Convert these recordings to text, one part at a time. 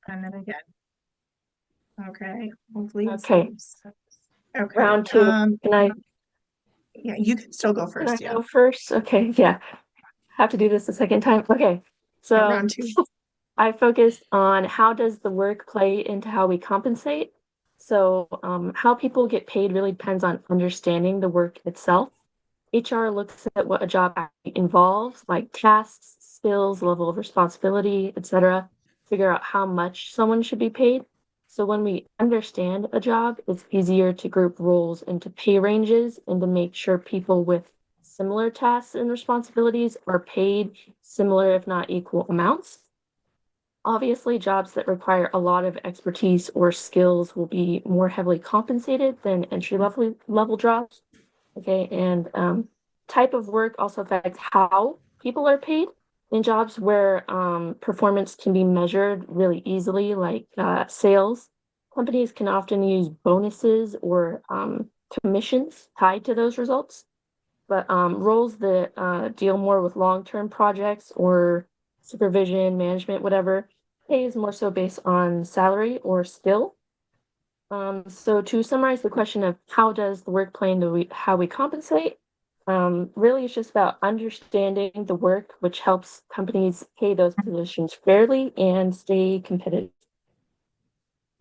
And then again. Okay. Hopefully it Okay, saves. Okay. round two. Yeah, you can still go Can I first. Yeah. go first? Okay, yeah. Have to do this a second time. Okay. Yeah, So round two. I focused on how does the work play into how we compensate. So how people get paid really depends on understanding the work itself. HR looks at what a job actually involves, like tasks, skills, level of responsibility, etc. Figure out how much someone should be paid. So when we understand a job, it's easier to group roles into pay ranges and to make sure people with similar tasks and responsibilities are paid similar, if not equal amounts. Obviously, jobs that require a lot of expertise or skills will be more heavily compensated than entry level jobs. Okay, and type of work also affects how people are paid. In jobs where performance can be measured really easily, like sales, companies can often use bonuses or commissions tied to those results. But roles that deal more with long-term projects or supervision, management, whatever, pay is more so based on salary or skill. So to summarize the question of how does the work play into how we compensate, really it's just about understanding the work, which helps companies pay those positions fairly and stay competitive.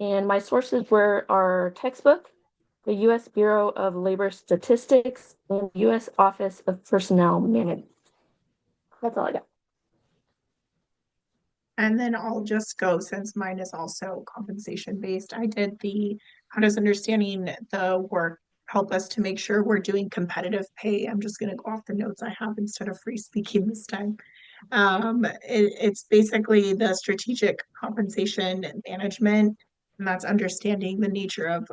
And my sources were our textbook, the U.S. Bureau of Labor Statistics, and U.S. Office of Personnel Management. That's all I got. And then I'll just go since mine is also compensation based. I did the how does understanding the work help us to make sure we're doing competitive pay. I'm just going to go off the notes I have instead of free speaking this time. It's basically the strategic compensation management, and that's understanding the nature of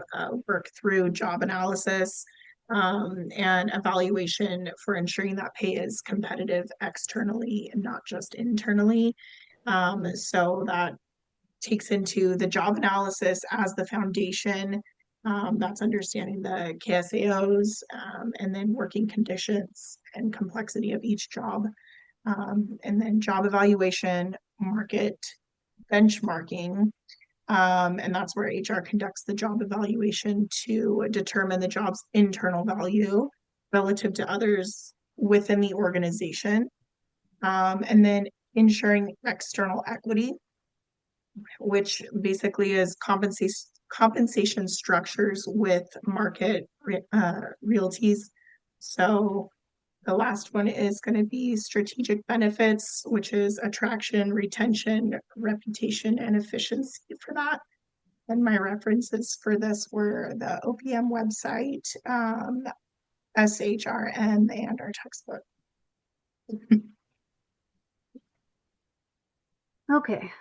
work through job analysis and evaluation for ensuring that pay is competitive externally and not just internally. So that takes into the job analysis as the foundation. That's understanding the KSAOs and then working conditions and complexity of each job. And then job evaluation, market benchmarking. And that's where HR conducts the job evaluation to determine the job's internal value relative to others within the organization. And then ensuring external equity, which basically is compensation structures with market realties. So the last one is going to be strategic benefits, which is attraction, retention, reputation, and efficiency for that. And my references for this were the OPM website, SHRM, and our textbook. Okay.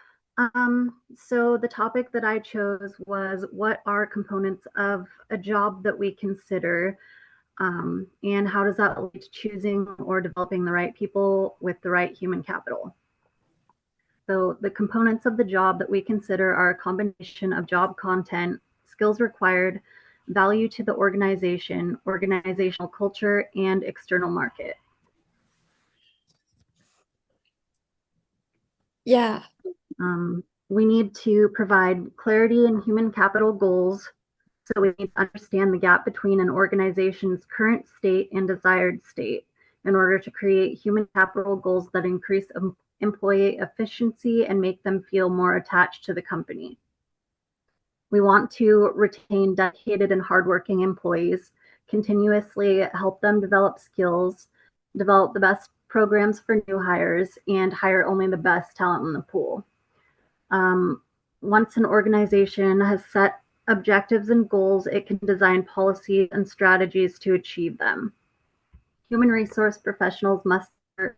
So the topic that I chose was what are components of a job that we consider, and how does that lead to choosing or developing the right people with the right human capital? So the components of the job that we consider are a combination of job content, skills required, value to the organization, organizational culture, and external market. Yeah. We need to provide clarity in human capital goals. So we need to understand the gap between an organization's current state and desired state in order to create human capital goals that increase employee efficiency and make them feel more attached to the company. We want to retain dedicated and hardworking employees, continuously help them develop skills, develop the best programs for new hires, and hire only the best talent in the pool. Once an organization has set objectives and goals, it can design policies and strategies to achieve them. Human resource professionals must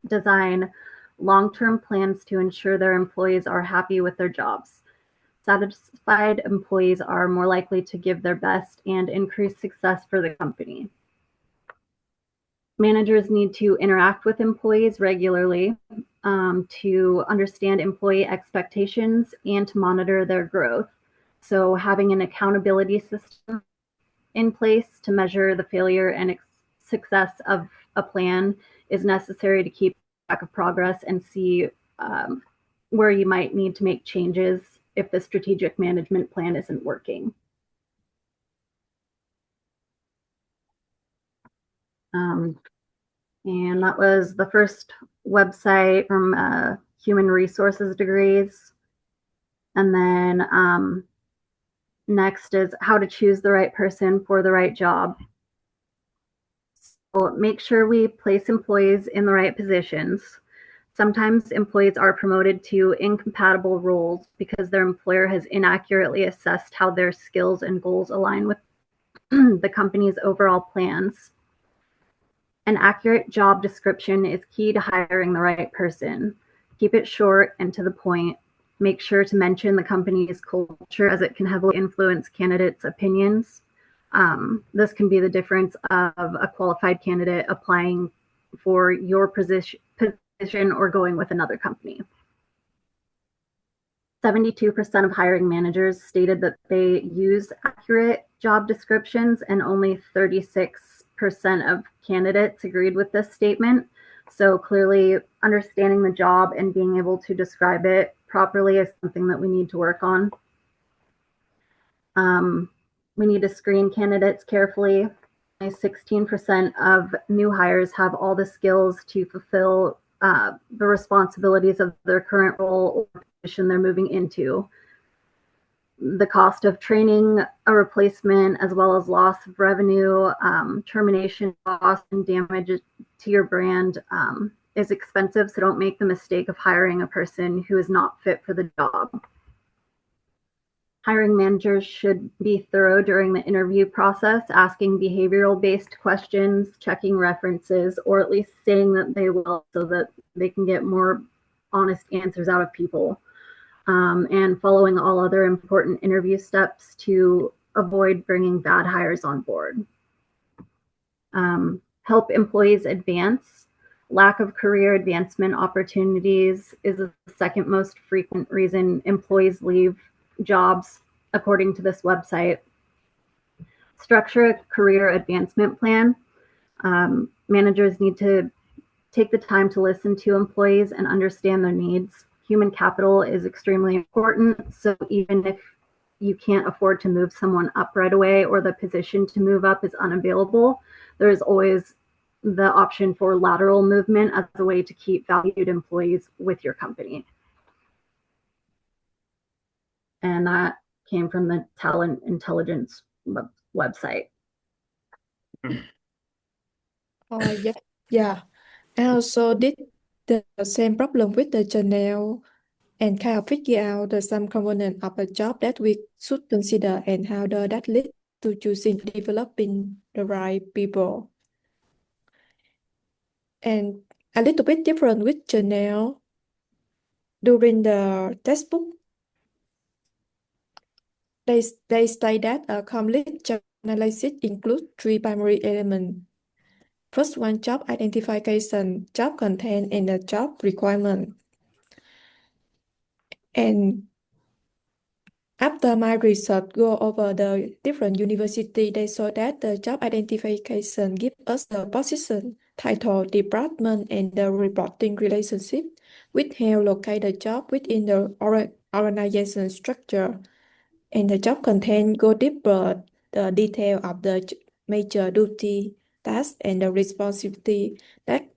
design long-term plans to ensure their employees are happy with their jobs. Satisfied employees are more likely to give their best and increase success for the company. Managers need to interact with employees regularly to understand employee expectations and to monitor their growth. So having an accountability system in place to measure the failure and success of a plan is necessary to keep track of progress and see where you might need to make changes if the strategic management plan isn't working. And that was the first website from human resources degrees. And then next is how to choose the right person for the right job. So make sure we place employees in the right positions. Sometimes employees are promoted to incompatible roles because their employer has inaccurately assessed how their skills and goals align with the company's overall plans. An accurate job description is key to hiring the right person. Keep it short and to the point. Make sure to mention the company's culture as it can heavily influence candidates' opinions. This can be the difference of a qualified candidate applying for your position or going with another company. 72% of hiring managers stated that they use accurate job descriptions, and only 36% of candidates agreed with this statement. So clearly, understanding the job and being able to describe it properly is something that we need to work on. We need to screen candidates carefully. 16% of new hires have all the skills to fulfill the responsibilities of their current role or position they're moving into. The cost of training a replacement, as well as loss of revenue, termination costs, and damage to your brand is expensive. So don't make the mistake of hiring a person who is not fit for the job. Hiring managers should be thorough during the interview process, asking behavioral-based questions, checking references, or at least saying that they will so that they can get more honest answers out of people. And following all other important interview steps to avoid bringing bad hires on board. Help employees advance. Lack of career advancement opportunities is the second most frequent reason employees leave jobs, according to this website. Structure a career advancement plan. Managers need to take the time to listen to employees and understand their needs. Human capital is extremely important. So even if you can't afford to move someone up right away or the position to move up is unavailable, there is always the option for lateral movement as a way to keep valued employees with your company. And that came from the Talent Intelligence website. Yeah. I also did the same problem with the journal and kind of figure out some component of a job that we should consider and how that lead to choosing developing the right people. And a little bit different with journal. During the textbook, they state that a complete job analysis includes three primary elements. First one, job identification, job content, and the job requirement. And after my research go over the different university, they saw that the job identification give us the position, title, department, and the reporting relationship, which help locate the job within the organization structure. And the job content go deeper, the detail of the major duty, task, and the responsibility that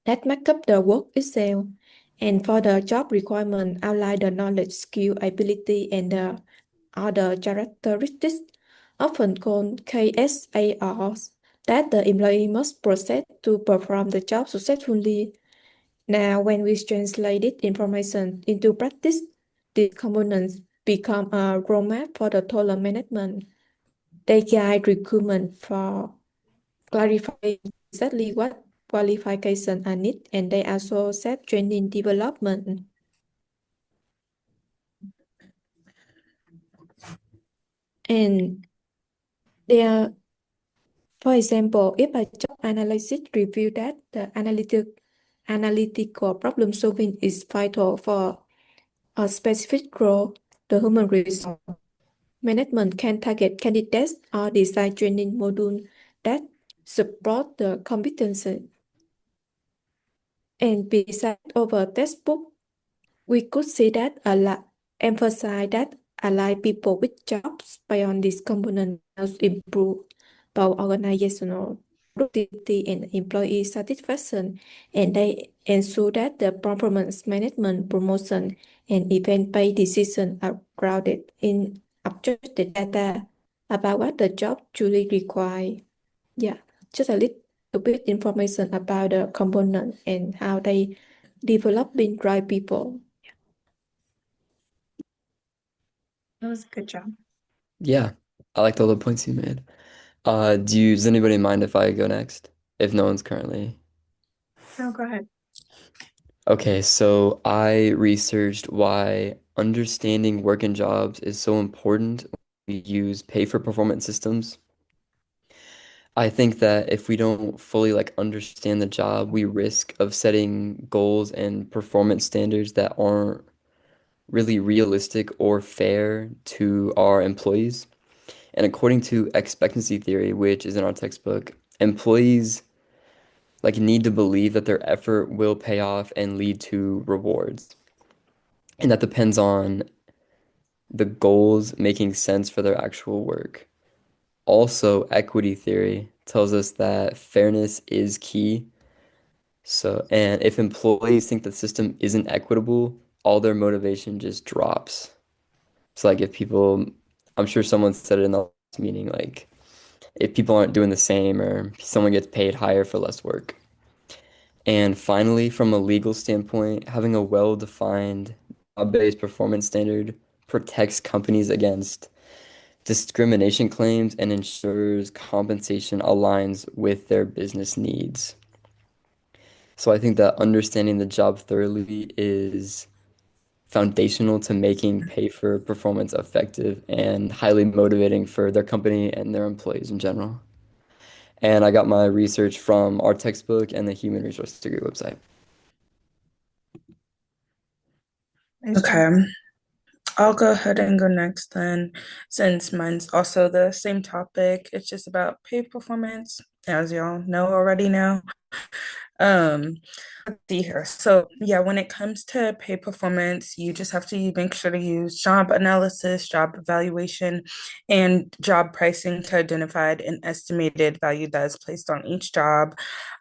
make up the work itself. And for the job requirement, outline the knowledge, skill, ability, and the other characteristics, often called KSARs, that the employee must possess to perform the job successfully. Now, when we translate this information into practice, these components become a roadmap for the total management. They guide recruitment for clarifying exactly what qualifications are needed, and they also set training development. And there, for example, if a job analysis review that the analytical problem solving is vital for a specific role, the human resource management can target candidates or design training module that support the competency. And besides over textbook, we could see that emphasize that align people with jobs beyond this component helps improve both organizational productivity and employee satisfaction, and they ensure that the performance management, promotion, and event-based decisions are grounded in objective data about what the job truly requires. Yeah, just a little bit information about the component and how they develop in drive people. That was a good job. Yeah, I liked all the points you made. Does anybody mind if I go next? If no one's currently. No, go ahead. Okay, so I researched why understanding work and jobs is so important when we use pay for performance systems. I think that if we don't fully understand the job, we risk of setting goals and performance standards that aren't really realistic or fair to our employees. And according to expectancy theory, which is in our textbook, employees need to believe that their effort will pay off and lead to rewards. And that depends on the goals making sense for their actual work. Also, equity theory tells us that fairness is key. So, and if employees think the system isn't equitable, all their motivation just drops. So, if people, I'm sure someone said it in the last meeting, if people aren't doing the same or someone gets paid higher for less work. And finally, from a legal standpoint, having a well-defined job-based performance standard protects companies against discrimination claims and ensures compensation aligns with their business needs. So I think that understanding the job thoroughly is foundational to making pay for performance effective and highly motivating for their company and their employees in general. And I got my research from our textbook and the Human Resources Degree website. Nice job. Okay, I'll go ahead and go next then, since mine's also the same topic. It's just about pay performance, as y'all know already now. Let's see here. So yeah, when it comes to pay performance, you just have to make sure to use job analysis, job evaluation, and job pricing to identify an estimated value that is placed on each job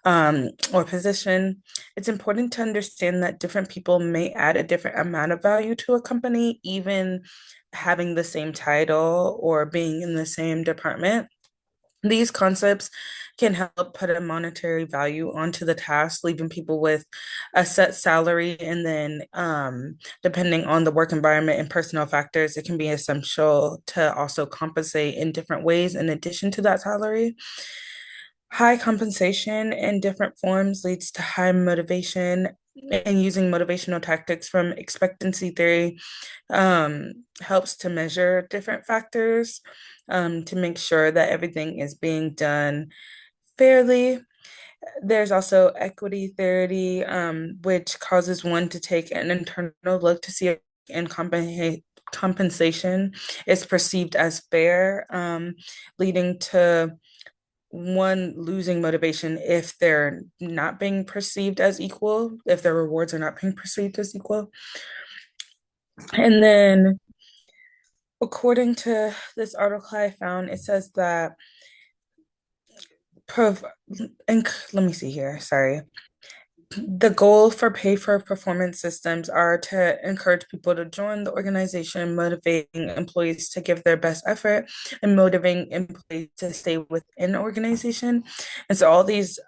or position. It's important to understand that different people may add a different amount of value to a company, even having the same title or being in the same department. These concepts can help put a monetary value onto the task, leaving people with a set salary. And then, depending on the work environment and personal factors, it can be essential to also compensate in different ways in addition to that salary. High compensation in different forms leads to high motivation, and using motivational tactics from expectancy theory helps to measure different factors to make sure that everything is being done fairly. There's also equity theory, which causes one to take an internal look to see if compensation is perceived as fair, leading to one losing motivation if they're not being perceived as equal, if their rewards are not being perceived as equal. And then, according to this article I found, it says that let me see here, sorry. The goal for pay for performance systems are to encourage people to join the organization, motivating employees to give their best effort, and motivating employees to stay within the organization. And so all these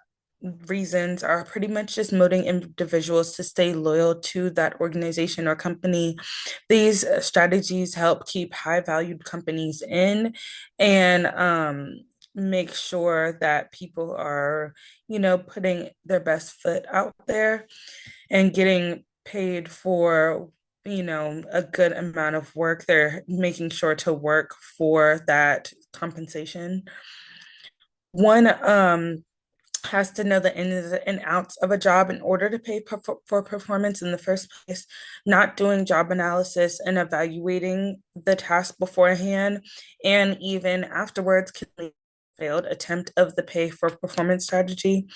reasons are pretty much just motivating individuals to stay loyal to that organization or company. These strategies help keep high valued companies in and make sure that people are, putting their best foot out there and getting paid for, a good amount of work. They're making sure to work for that compensation. One has to know the ins and outs of a job in order to pay for performance in the first place. Not doing job analysis and evaluating the task beforehand and even afterwards can lead failed attempt of the pay for performance strategy.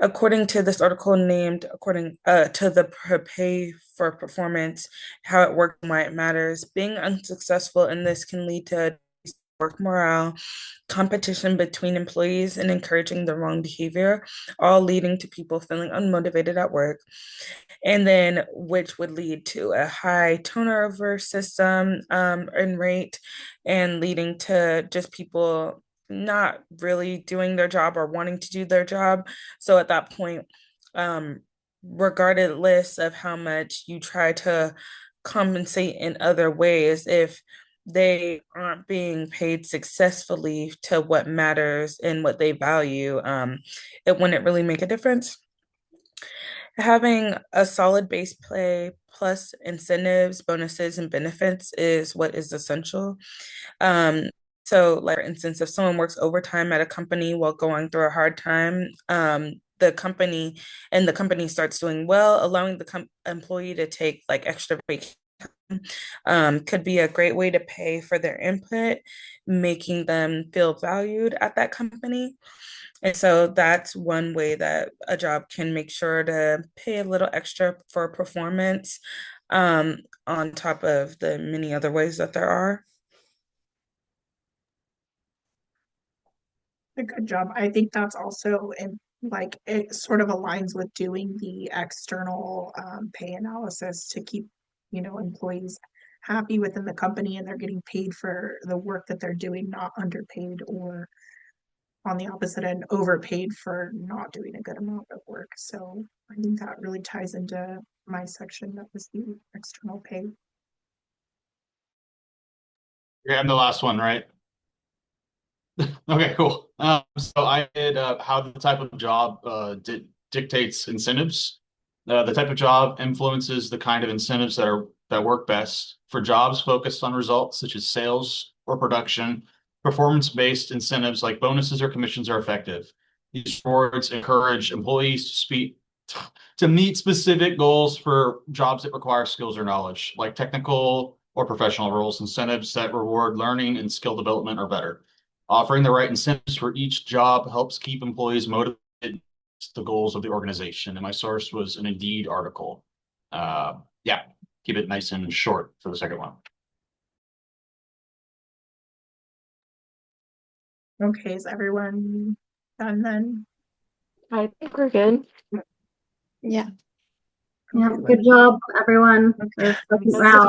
According to this article named according to the pay for performance, how it works and why it matters, being unsuccessful in this can lead to work morale, competition between employees, and encouraging the wrong behavior, all leading to people feeling unmotivated at work. And then, which would lead to a high turnover system and rate, and leading to just people not really doing their job or wanting to do their job. So at that point, regardless of how much you try to compensate in other ways, if they aren't being paid successfully to what matters and what they value, it wouldn't really make a difference. Having a solid base pay plus incentives, bonuses, and benefits is what is essential. So, like for instance, if someone works overtime at a company while going through a hard time, the company starts doing well, allowing the employee to take like extra vacation could be a great way to pay for their input, making them feel valued at that company. And so that's one way that a job can make sure to pay a little extra for performance, on top of the many other ways that there are. A good job. I think that's also in like it sort of aligns with doing the external pay analysis to keep, employees happy within the company and they're getting paid for the work that they're doing, not underpaid or on the opposite end, overpaid for not doing a good amount of work. So I think that really ties into my section that was the external pay. Yeah, I'm the last one, right? Okay, cool. So I did how the type of job dictates incentives. The type of job influences the kind of incentives that work best. For jobs focused on results such as sales or production, performance-based incentives like bonuses or commissions are effective. These rewards encourage employees to meet specific goals for jobs that require skills or knowledge, like technical or professional roles. Incentives that reward learning and skill development are better. Offering the right incentives for each job helps keep employees motivated to the goals of the organization. And my source was an Indeed article. Yeah, keep it nice and short for the second one. Okay, is everyone done then? I think we're good. Yeah, good job, everyone. The second round.